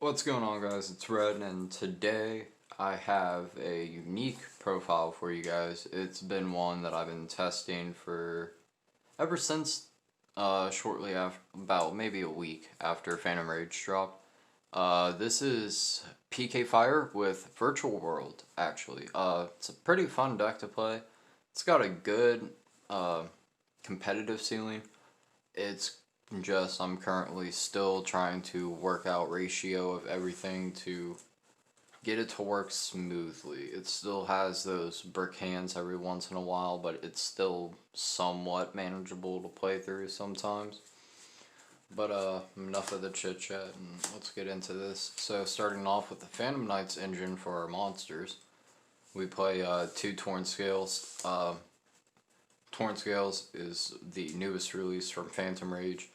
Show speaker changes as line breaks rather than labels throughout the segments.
What's going on, guys? It's Red, and today I have a unique profile for you guys. It's been one that I've been testing for ever since shortly after, about maybe a week after Phantom Rage dropped. This is PkFire with Virtual World, actually. It's a pretty fun deck to play. It's got a good competitive ceiling. It's just, I'm currently still trying to work out ratio of everything to get it to work smoothly. It still has those brick hands every once in a while, but it's still somewhat manageable to play through sometimes. But enough of the chit chat, and let's get into this. So starting off with the Phantom Knights engine for our monsters, we play 2 Torn Scales. Torn Scales is the newest release from Phantom Rage.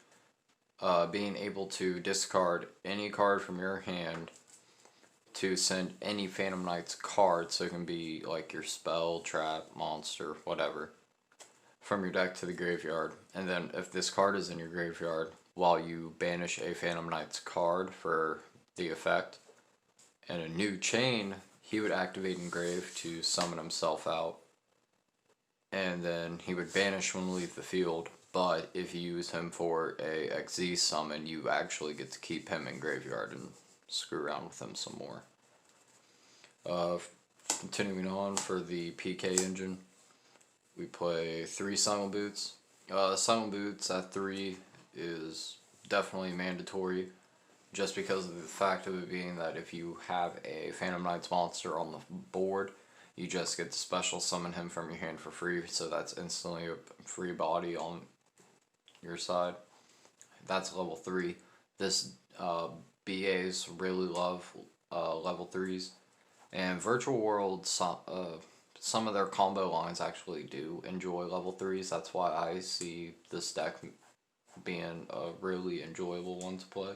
Being able to discard any card from your hand to send any Phantom Knights card, so it can be like your spell, trap, monster, whatever, from your deck to the graveyard. And then if this card is in your graveyard, while you banish a Phantom Knights card for the effect, and a new chain, he would activate Engrave to summon himself out. And then he would banish when leave the field, but if you use him for a XZ summon, you actually get to keep him in graveyard and screw around with him some more. Continuing on for the PK engine, we play 3 Silent Boots. Silent Boots at 3 is definitely mandatory, just because of the fact of it being that if you have a Phantom Knights monster on the board, you just get to special summon him from your hand for free, so that's instantly a free body on your side. That's level 3. This BAs really love level 3s, and Virtual World, some of their combo lines actually do enjoy level 3s. That's why I see this deck being a really enjoyable one to play.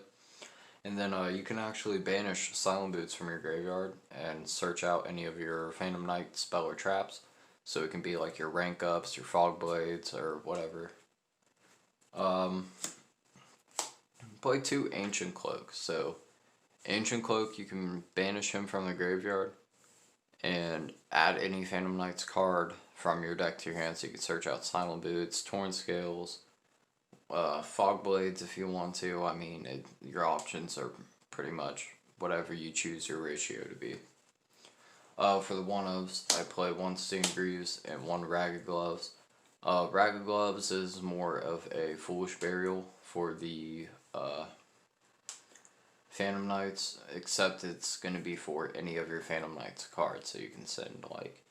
And then you can actually banish Silent Boots from your graveyard and search out any of your Phantom Knight spell or traps. So it can be like your rank ups, your fog blades, or whatever. Play 2 Ancient Cloak. So Ancient Cloak, you can banish him from the graveyard and add any Phantom Knights card from your deck to your hand. So you can search out Silent Boots, Torn Scales, Fog Blades if you want to. I mean, your options are pretty much whatever you choose your ratio to be. For the 1-ofs, I play 1 Sting Greaves and 1 Ragged Gloves. Ragged Gloves is more of a Foolish Burial for the Phantom Knights, except it's going to be for any of your Phantom Knights cards, so you can send like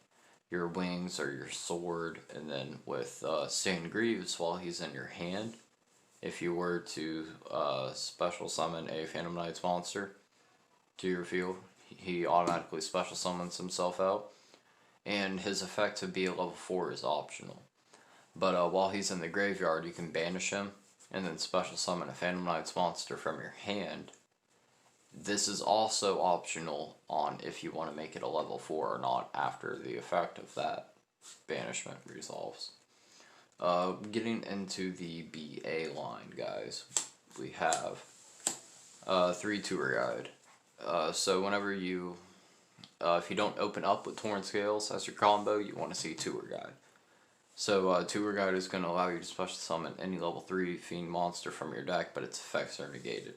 your wings or your sword. And then with Sting Greaves, while he's in your hand, if you were to special summon a Phantom Knights monster to your field, he automatically special summons himself out, and his effect to be a level 4 is optional. But while he's in the graveyard, you can banish him and then special summon a Phantom Knights monster from your hand. This is also optional on if you want to make it a level 4 or not after the effect of that banishment resolves. Getting into the BA line, guys, we have 3 Tour Guide. So whenever you, if you don't open up with Torn Scales as your combo, you want to see Tour Guide. So Tour Guide is going to allow you to special summon any level 3 Fiend monster from your deck, but its effects are negated.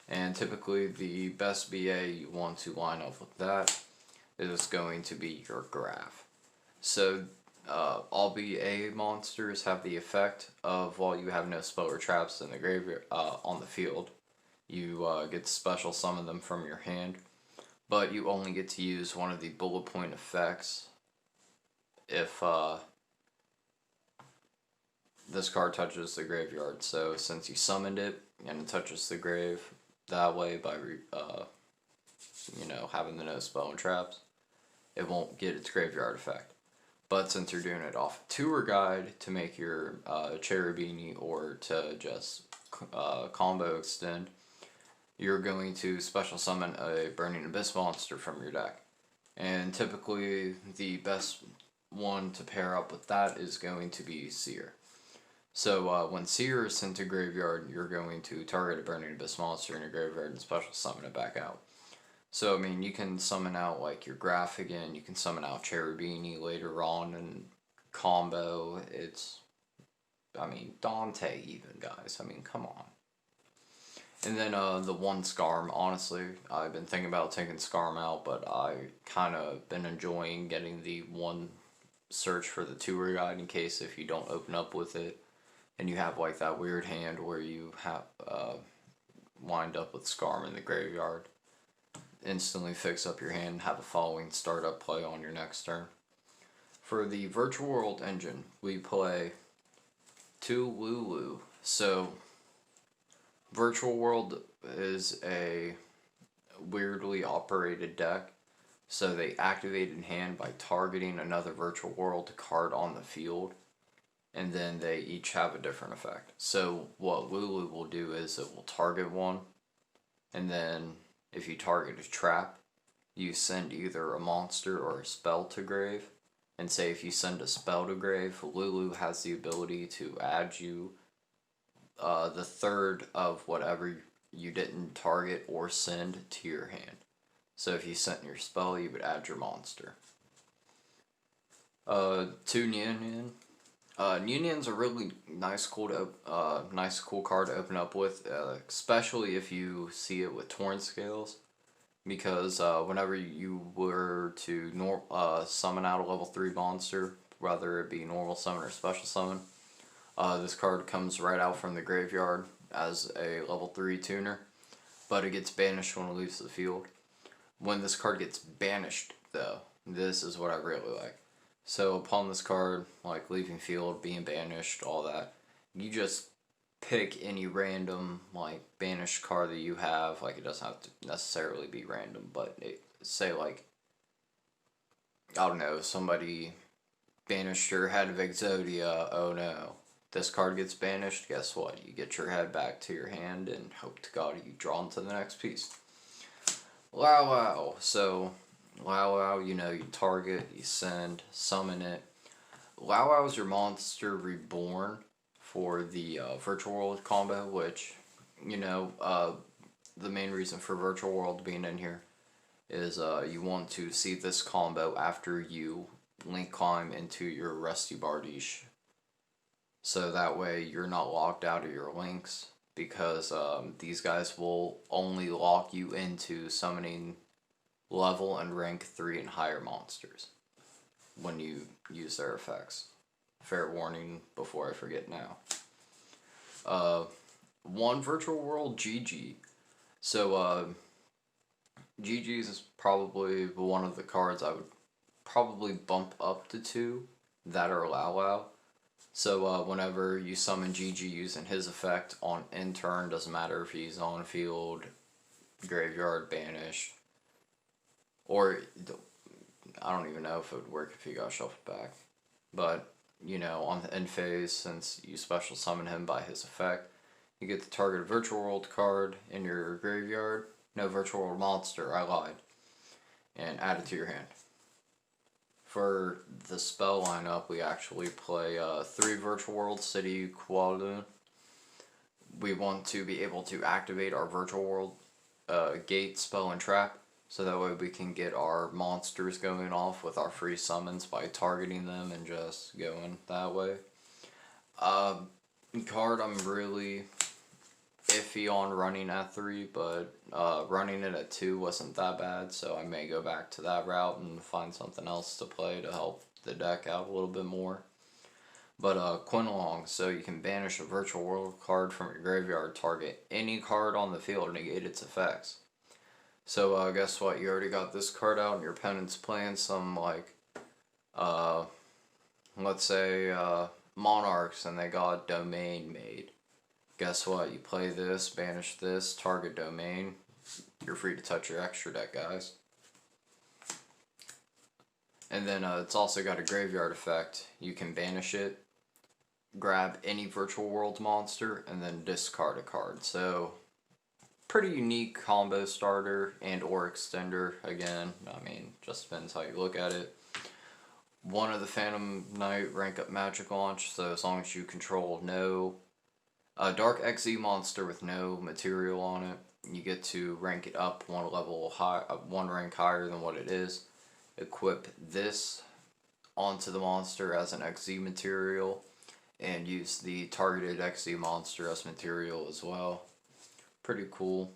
And typically the best BA you want to line up with that is going to be your Graph. So all BA monsters have the effect of, while you have no spell or traps in the graveyard on the field, you get to special summon them from your hand, but you only get to use one of the bullet point effects if this card touches the graveyard. So since you summoned it and it touches the grave that way by you know, having the no spell and traps, it won't get its graveyard effect. But since you're doing it off Tour Guide to make your Cherubini or to just combo extend, you're going to special summon a Burning Abyss monster from your deck. And typically the best one to pair up with that is going to be Seer. So when Seer is sent to graveyard, you're going to target a Burning Abyss monster in your graveyard and special summon it back out. So I mean, you can summon out like your Graph again. You can summon out Cherubini later on and combo. I mean, Dante even, guys. I mean, come on. And then the one Scarm, honestly, I've been thinking about taking Scarm out, but I kind of been enjoying getting the one search for the tour guide in case if you don't open up with it and you have like that weird hand where you have wind up with Scarm in the graveyard. Instantly fix up your hand and have a following startup play on your next turn. For the Virtual World engine, we play 2 Lulu. So Virtual World is a weirdly operated deck. So they activate in hand by targeting another Virtual World card on the field. And then they each have a different effect. So what Lulu will do is it will target one. And then if you target a trap, you send either a monster or a spell to grave. And say if you send a spell to grave, Lulu has the ability to add you the third of whatever you didn't target or send to your hand. So if you sent your spell, you would add your monster. 2 Nian. Nian's a really nice, cool card to open up with, especially if you see it with Torrent Scales. Because whenever you were to summon out a level 3 monster, whether it be normal summon or special summon, this card comes right out from the graveyard as a level 3 tuner, but it gets banished when it leaves the field. When this card gets banished, though, this is what I really like. So upon this card, like leaving field, being banished, all that, you just pick any random like banished card that you have. Like it doesn't have to necessarily be random, but say like, I don't know, somebody banished your Head of Exodia. Oh no, this card gets banished. Guess what? You get your head back to your hand and hope to God you draw into the next piece. Lao Lao. So Lao Lao, you know, you target, you send, summon it. Lao Lao is your monster reborn for the Virtual World combo, which, you know, the main reason for Virtual World being in here is you want to see this combo after you link climb into your Rusty Bardiche. So that way you're not locked out of your links, because these guys will only lock you into summoning level and rank 3 and higher monsters when you use their effects. Fair warning before I forget now. 1 Virtual World GG. So GG's is probably one of the cards I would probably bump up to 2 that are Lao Lao. So whenever you summon GG using his effect on end turn, doesn't matter if he's on field, graveyard, banished, or I don't even know if it would work if he got shuffled back. But, you know, on the end phase, since you special summon him by his effect, you get to target a Virtual World card in your graveyard. No, Virtual World monster, I lied. And add it to your hand. For the spell lineup, we actually play 3 Virtual World City Kualun. We want to be able to activate our Virtual World Gate, Spell, and Trap, so that way we can get our monsters going off with our free summons by targeting them and just going that way. Card I'm really iffy on running at 3, but running it at 2 wasn't that bad, so I may go back to that route and find something else to play to help the deck out a little bit more. But Quinlong, so you can banish a Virtual World card from your graveyard, target any card on the field, and negate its effects. So guess what, you already got this card out and your opponent's playing some like, let's say Monarchs, and they got Domain made. Guess what, you play this, banish this, target Domain, you're free to touch your extra deck, guys. And then it's also got a graveyard effect. You can banish it, grab any Virtual World monster, and then discard a card. So, pretty unique combo starter and or extender. Again, I mean, just depends how you look at it. one of the Phantom Knight rank up magic launch, so as long as you control no Dark XZ monster with no material on it, you get to rank it up one level high, one rank higher than what it is. Equip this onto the monster as an XZ material, and use the targeted XZ monster as material as well. Pretty cool.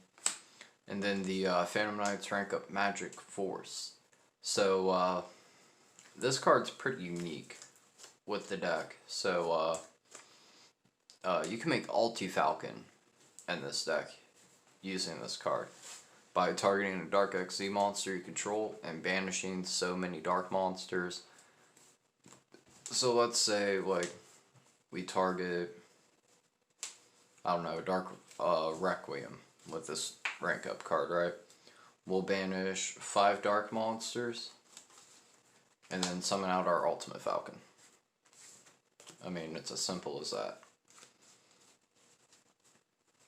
And then the Phantom Knights rank up Magic Force. So this card's pretty unique with the deck. So you can make Alti Falcon in this deck using this card by targeting a Dark XZ monster you control and banishing so many dark monsters. So let's say like we target, I don't know, Dark Requiem with this rank up card, right? We'll banish 5 dark monsters and then summon out our Ultimate Falcon. I mean, it's as simple as that.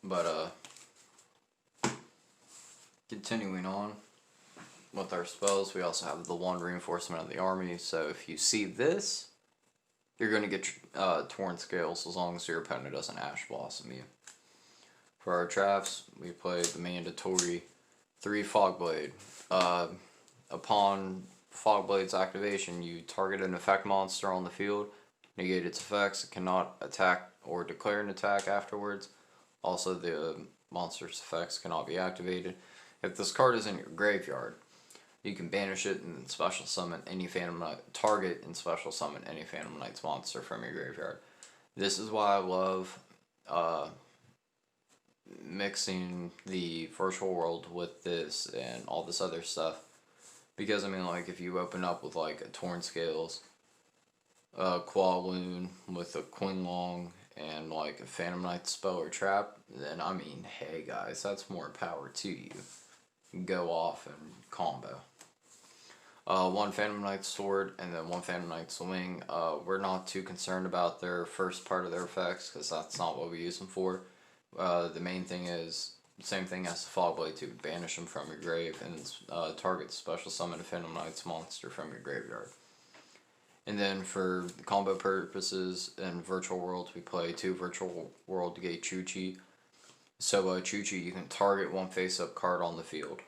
But continuing on with our spells, we also have the 1 reinforcement of the army. So if you see this, you're going to get Torn Scales as long as your opponent doesn't Ash Blossom you. For our traps, we play the mandatory 3 Fogblade. Upon Fogblade's activation, you target an effect monster on the field, negate its effects, it cannot attack or declare an attack afterwards. Also, the monster's effects cannot be activated. If this card is in your graveyard, you can banish it and special summon any Phantom Knight, target and special summon any Phantom Knight's monster from your graveyard. This is why I love mixing the virtual world with this and all this other stuff. Because, I mean, like, if you open up with, like, a Torn Scales, a Qualoon with a Quinlong, and, like, a Phantom Knight spell or trap, then, I mean, hey, guys, that's more power to you. Go off and combo. 1 Phantom Knight sword and then 1 Phantom Knight swing. We're not too concerned about their first part of their effects because that's not what we use them for. The main thing is same thing as the Fogblade to banish them from your grave and target special summon a Phantom Knight's monster from your graveyard. And then for combo purposes in Virtual World, we play 2 Virtual World to get Chuchi. So Chuchi, you can target 1 face-up card on the field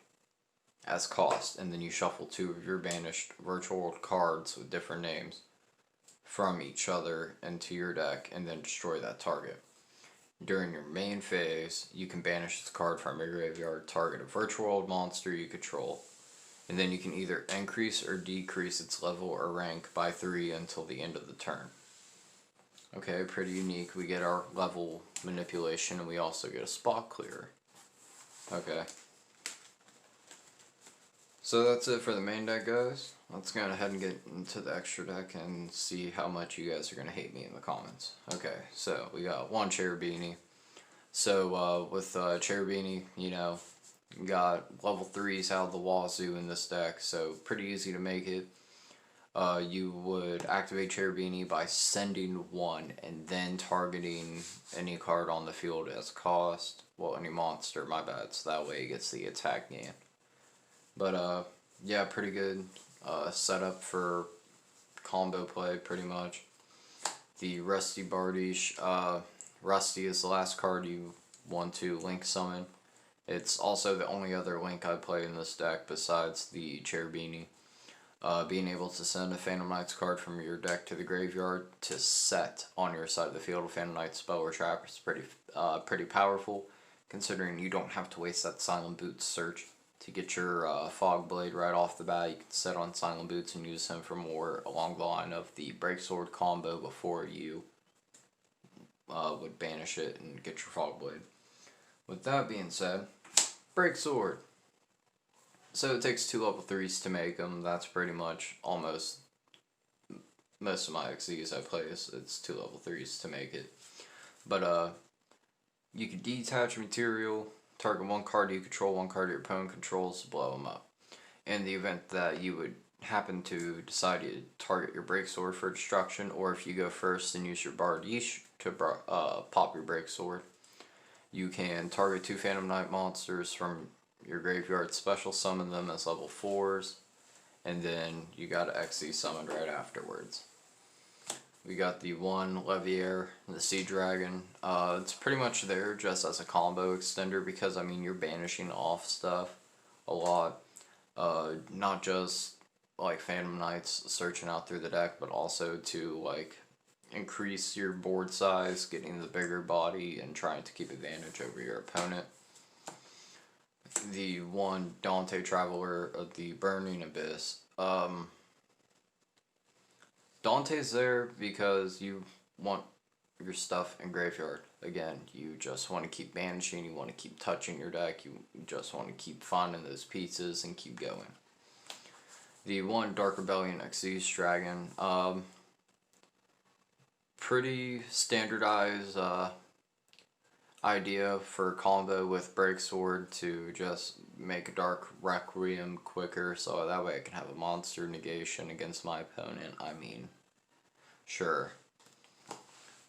as cost, and then you shuffle 2 of your banished Virtual World cards with different names from each other into your deck, and then destroy that target. During your main phase, you can banish this card from your graveyard, target a Virtual World monster you control, and then you can either increase or decrease its level or rank by 3 until the end of the turn. Okay, pretty unique. We get our level manipulation, and we also get a spot clearer. Okay. So that's it for the main deck, guys. Let's go ahead and get into the extra deck and see how much you guys are going to hate me in the comments. Okay, so we got 1 Cherubini. So with Cherubini, you know, you got level 3s out of the wazoo in this deck, so pretty easy to make it. You would activate Cherubini by sending 1 and then targeting any card on the field as cost. Well, any monster, my bad, so that way it gets the attack gain. But yeah, pretty good setup for combo play, pretty much. The Rusty Bardiche, Rusty is the last card you want to link summon. It's also the only other link I play in this deck besides the Cherubini. Being able to send a Phantom Knight's card from your deck to the graveyard to set on your side of the field a Phantom Knight spell or trap is pretty powerful, considering you don't have to waste that Silent Boots search to get your Fogblade right off the bat. You can set on Silent Boots and use him for more along the line of the Breaksword combo before you would banish it and get your Fogblade. With that being said, Breaksword. So it takes 2 level 3s to make them. That's pretty much almost most of my XZs I play. It's 2 level 3s to make it. But you can detach material, target 1 card you control, 1 card your opponent controls, blow them up. In the event that you would happen to decide to target your Breaksword for destruction, or if you go first and use your Bardiche to pop your Breaksword, you can target 2 Phantom Knight monsters from your graveyard, special summon them as level 4s, and then you got XE summoned right afterwards. We got the one Leviair, the Sea Dragon. It's pretty much there just as a combo extender because, I mean, you're banishing off stuff a lot. Not just, like, Phantom Knights searching out through the deck, but also to, like, increase your board size, getting the bigger body, and trying to keep advantage over your opponent. The one Dante Traveler of the Burning Abyss. Dante's there because you want your stuff in graveyard. Again, you just want to keep banishing, you want to keep touching your deck, you just want to keep finding those pieces and keep going. The one Dark Rebellion Xyz Dragon, pretty standardized idea for combo with Breaksword to just make Dark Requiem quicker so that way I can have a monster negation against my opponent. I mean, sure.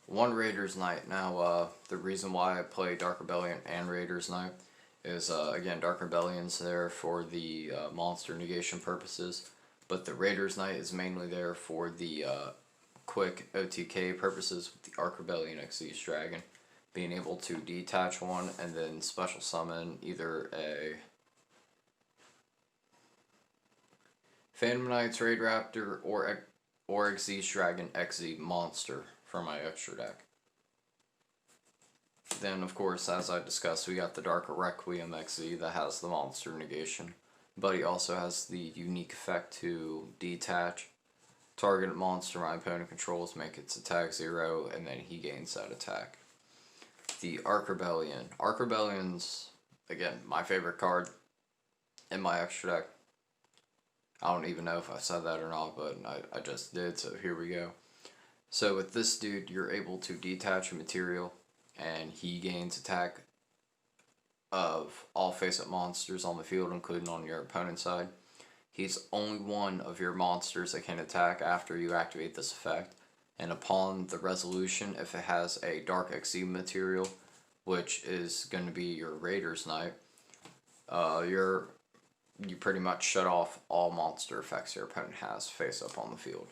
One Raiders Knight. Now, the reason why I play Dark Rebellion and Raiders Knight is, again, Dark Rebellion's there for the monster negation purposes, but the Raiders Knight is mainly there for the quick OTK purposes with the Arc Rebellion Xyz Dragon. Being able to detach one and then special summon either a Phantom Knights Raid Raptor or Xyz Dragon XZ monster for my extra deck. Then, of course, as I discussed, we got the Dark Requiem XZ that has the monster negation, but he also has the unique effect to detach target monster my opponent controls, make its attack 0, and then he gains that attack. The Arc Rebellion. Arc Rebellion's, again, my favorite card in my extra deck. I don't even know if I said that or not, but I just did, so here we go. So with this dude, you're able to detach a material, and he gains attack of all face-up monsters on the field, including on your opponent's side. He's only one of your monsters that can attack after you activate this effect. And upon the resolution, if it has a Dark XE material, which is going to be your Raiders Knight, you pretty much shut off all monster effects your opponent has face up on the field.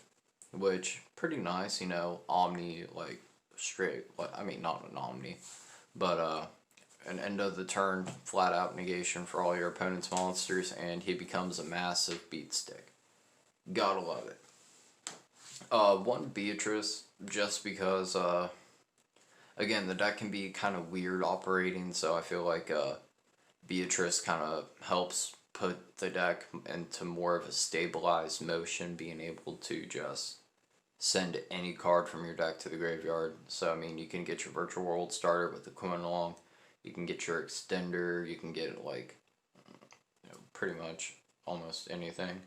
Which, pretty nice, you know, Omni, like, straight, I mean, not an Omni, but an end of the turn flat out negation for all your opponent's monsters, and he becomes a massive beat stick. Gotta love it. One Beatrice, just because, again, the deck can be kind of weird operating, so I feel like Beatrice kind of helps put the deck into more of a stabilized motion, being able to just send any card from your deck to the graveyard. So, I mean, you can get your Virtual World starter with the Quinlong, you can get your Extender, you can get, like, you know, pretty much almost anything.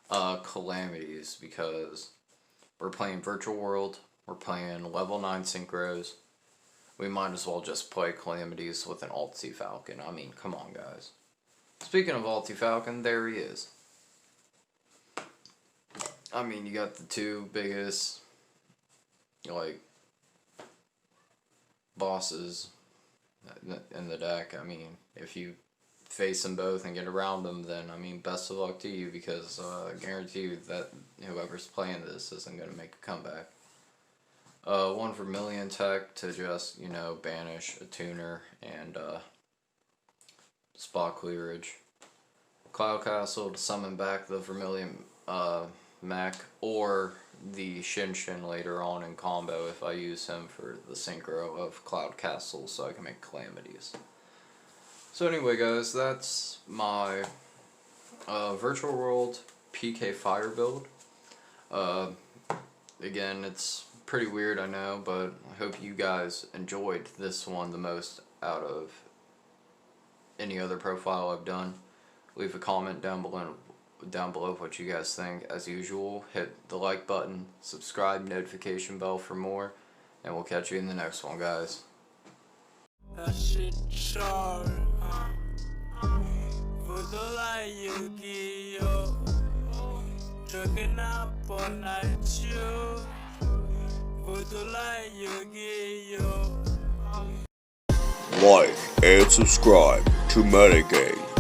Calamities, because we're playing Virtual World, we're playing level 9 Synchros, we might as well just play Calamities with an Alt-C Falcon. I mean, come on, guys. Speaking of Alt-C Falcon, there he is. I mean, you got the two biggest, like, bosses in the deck. I mean, if you face them both and get around them, then, I mean, best of luck to you, because I guarantee you that whoever's playing this isn't going to make a comeback. One Vermilion Tech to just, you know, banish a tuner and spot clearage. Cloud Castle to summon back the Vermilion mech, or the Shinshin later on in combo if I use him for the synchro of Cloud Castle so I can make Calamities. So anyway, guys, that's my Virtual World PkFire build. Again, it's pretty weird, I know, but I hope you guys enjoyed this one the most out of any other profile I've done. Leave a comment down below what you guys think. As usual, hit the like button, subscribe, notification bell for more, and we'll catch you in the next one, guys. That shit sharp, for the light you give, trucking up all night, you, for the light you give. Like and subscribe to Metagame.